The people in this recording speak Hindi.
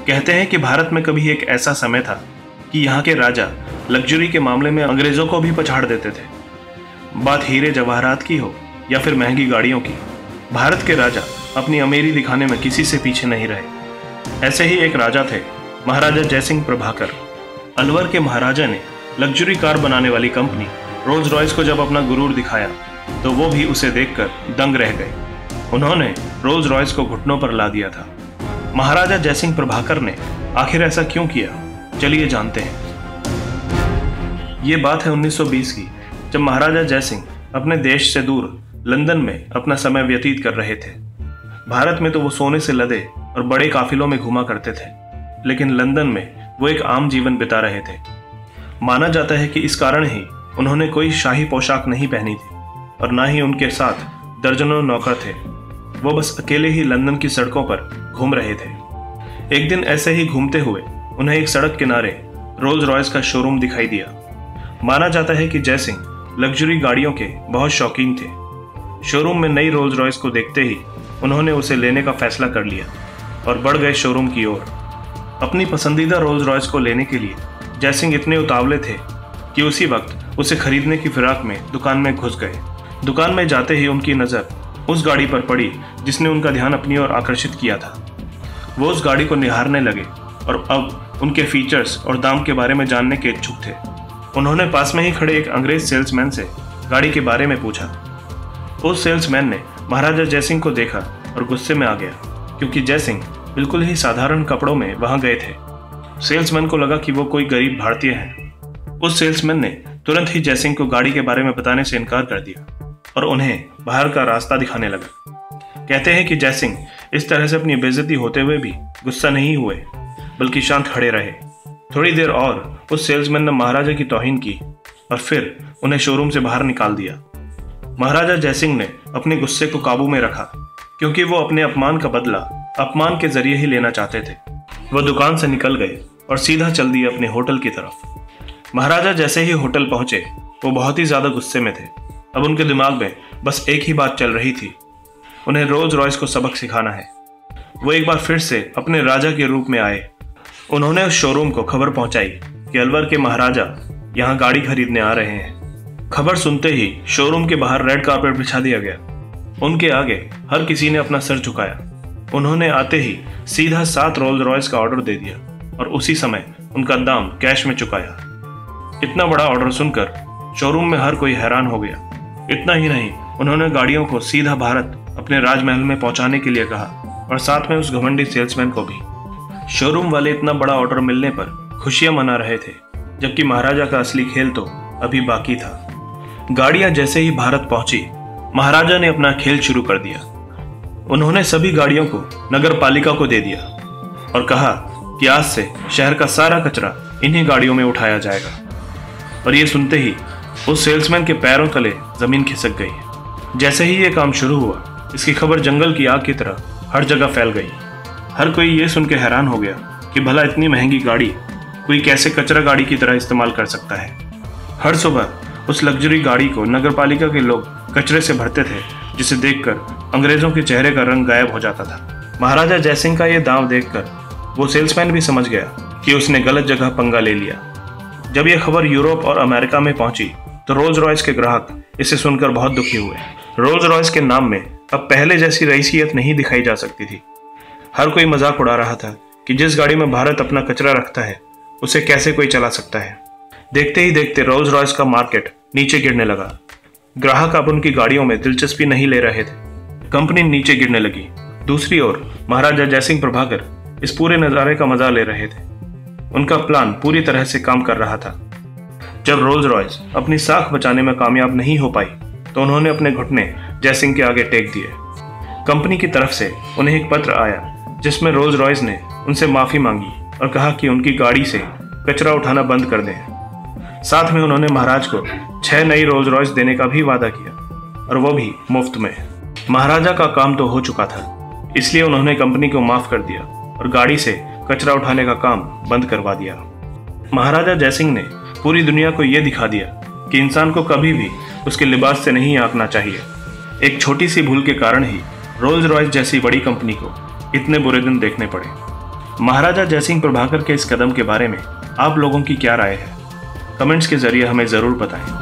कहते हैं कि भारत में कभी एक ऐसा समय था कि यहाँ के राजा लग्जरी के मामले में अंग्रेजों को भी पछाड़ देते थे। बात हीरे जवाहरात की हो या फिर महंगी गाड़ियों की, भारत के राजा अपनी अमीरी दिखाने में किसी से पीछे नहीं रहे। ऐसे ही एक राजा थे महाराजा जयसिंह प्रभाकर। अलवर के महाराजा ने लग्जरी कार बनाने वाली कंपनी रोल्स रॉयस को जब अपना गुरूर दिखाया तो वो भी उसे देखकर दंग रह गए। उन्होंने रोल्स रॉयस को घुटनों पर ला दिया था। महाराजा जयसिंह प्रभाकर ने आखिर ऐसा क्यों किया, चलिए जानते हैं। ये बात है 1920 की, जब महाराजा जयसिंह अपने देश से दूर लंदन में अपना समय व्यतीत कर रहे थे। भारत में तो वो सोने से लदे और बड़े काफिलों में घुमा करते थे, लेकिन लंदन में वो एक आम जीवन बिता रहे थे। माना जाता है कि इस कारण ही उन्होंने कोई शाही पोशाक नहीं पहनी थी और ना ही उनके साथ दर्जनों नौकर थे। वो बस अकेले ही लंदन की सड़कों पर घूम रहे थे। एक दिन ऐसे ही घूमते हुए उन्हें एक सड़क किनारे रोल्स रॉयस का शोरूम दिखाई दिया। माना जाता है कि जयसिंह लग्जरी गाड़ियों के बहुत शौकीन थे। शोरूम में नई रोल्स रॉयस को देखते ही उन्होंने उसे लेने का फैसला कर लिया और बढ़ गए शोरूम की ओर। अपनी पसंदीदा रोल्स रॉयस को लेने के लिए जयसिंह इतने उतावले थे कि उसी वक्त उसे खरीदने की फिराक में दुकान में घुस गए। दुकान में जाते ही उनकी नज़र उस गाड़ी पर पड़ी जिसने उनका ध्यान अपनी ओर आकर्षित किया था। वो उस गाड़ी को निहारने लगे और अब उनके फीचर्स और दाम के बारे में जानने के इच्छुक थे। उन्होंने पास में ही खड़े एक अंग्रेज सेल्समैन से गाड़ी के बारे में पूछा। उस सेल्समैन ने महाराजा जयसिंह को देखा और गुस्से में आ गया, क्योंकि जयसिंह बिल्कुल ही साधारण कपड़ों में वहां गए थे। सेल्समैन को लगा कि वो कोई गरीब भारतीय है। उस सेल्समैन ने तुरंत ही जयसिंह को गाड़ी के बारे में बताने से इनकार कर दिया और उन्हें बाहर का रास्ता दिखाने लगा। कहते हैं कि जयसिंह इस तरह से अपनी बेइज्जती होते हुए भी गुस्सा नहीं हुए, बल्कि शांत खड़े रहे। थोड़ी देर और उस सेल्समैन ने महाराजा की तौहीन की और फिर उन्हें शोरूम से बाहर निकाल दिया। महाराजा जयसिंह ने अपने गुस्से को काबू में रखा, क्योंकि वो अपने अपमान का बदला अपमान के जरिए ही लेना चाहते थे। वो दुकान से निकल गए और सीधा चल दिए अपने होटल की तरफ। महाराजा जैसे ही होटल पहुंचे वो बहुत ही ज्यादा गुस्से में थे। अब उनके दिमाग में बस एक ही बात चल रही थी, उन्हें रोल्स रॉयस को सबक सिखाना है। वो एक बार फिर से अपने राजा के रूप में आए। उन्होंने उस शोरूम को खबर पहुंचाई कि अलवर के महाराजा यहाँ गाड़ी खरीदने आ रहे हैं। खबर सुनते ही शोरूम के बाहर रेड कार्पेट बिछा दिया गया। उनके आगे हर किसी ने अपना सर झुकाया। उन्होंने आते ही सीधा 7 रोल्स रॉयस का ऑर्डर दे दिया और उसी समय उनका दाम कैश में चुकाया। इतना बड़ा ऑर्डर सुनकर शोरूम में हर कोई हैरान हो गया। इतना ही नहीं, उन्होंने गाड़ियों को सीधा भारत अपने राजमहल में पहुंचाने के लिए कहा और साथ में उस घमंडी सेल्समैन को भी। शोरूम वाले इतना बड़ा ऑर्डर मिलने पर खुशियां मना रहे थे, जबकि महाराजा का असली खेल तो अभी बाकी था। गाड़ियां जैसे ही भारत पहुंची, महाराजा ने अपना खेल शुरू कर दिया। उन्होंने सभी गाड़ियों को नगर पालिका को दे दिया और कहा कि आज से शहर का सारा कचरा इन्हीं गाड़ियों में उठाया जाएगा। और ये सुनते ही उस सेल्समैन के पैरों तले जमीन खिसक गई। जैसे ही ये काम शुरू हुआ, इसकी खबर जंगल की आग की तरह हर जगह फैल गई। हर कोई ये सुन के हैरान हो गया कि भला इतनी महंगी गाड़ी कोई कैसे कचरा गाड़ी की तरह इस्तेमाल कर सकता है। हर सुबह उस लग्जरी गाड़ी को नगर पालिका के लोग कचरे से भरते थे, जिसे देखकर अंग्रेजों के चेहरे का रंग गायब हो जाता था। महाराजा जयसिंह का ये दांव देखकर वो सेल्समैन भी समझ गया कि उसने गलत जगह पंगा ले लिया। जब यह खबर यूरोप और अमेरिका में पहुंची तो रोल्स रॉयस के ग्राहक इसे सुनकर बहुत दुखी हुए। रोल्स रॉयस के नाम में अब पहले जैसी रईसियत नहीं दिखाई जा सकती थी। हर कोई मजाक उड़ा रहा था कि जिस गाड़ी में भारत अपना कचरा रखता है उसे कैसे कोई चला सकता है। देखते ही देखते रोल्स रॉयस का मार्केट नीचे गिरने लगा। ग्राहक अब उनकी गाड़ियों में दिलचस्पी नहीं ले रहे थे। कंपनी नीचे गिरने लगी। दूसरी ओर महाराजा जयसिंह प्रभाकर इस पूरे नज़ारे का मजा ले रहे थे। उनका प्लान पूरी तरह से काम कर रहा था। जब रोल्स रॉयस अपनी साख बचाने में कामयाब नहीं हो पाई तो उन्होंने अपने घुटने जयसिंह के आगे टेक दिए। कंपनी की तरफ से उन्हें एक पत्र आया जिसमें रोल्स रॉयस ने उनसे माफी मांगी और कहा कि उनकी गाड़ी से कचरा उठाना बंद कर दें। साथ में उन्होंने महाराज को 6 नई रोल्स रॉयस देने का भी वादा किया, और वो भी मुफ्त में। महाराजा का काम तो हो चुका था, इसलिए उन्होंने कंपनी को माफ कर दिया और गाड़ी से कचरा उठाने का काम बंद करवा दिया। महाराजा जयसिंह ने पूरी दुनिया को यह दिखा दिया कि इंसान को कभी भी उसके लिबास से नहीं आंकना चाहिए। एक छोटी सी भूल के कारण ही रोल्स रॉयस जैसी बड़ी कंपनी को इतने बुरे दिन देखने पड़े। महाराजा जयसिंह प्रभाकर के इस कदम के बारे में आप लोगों की क्या राय है? कमेंट्स के जरिए हमें ज़रूर बताएं।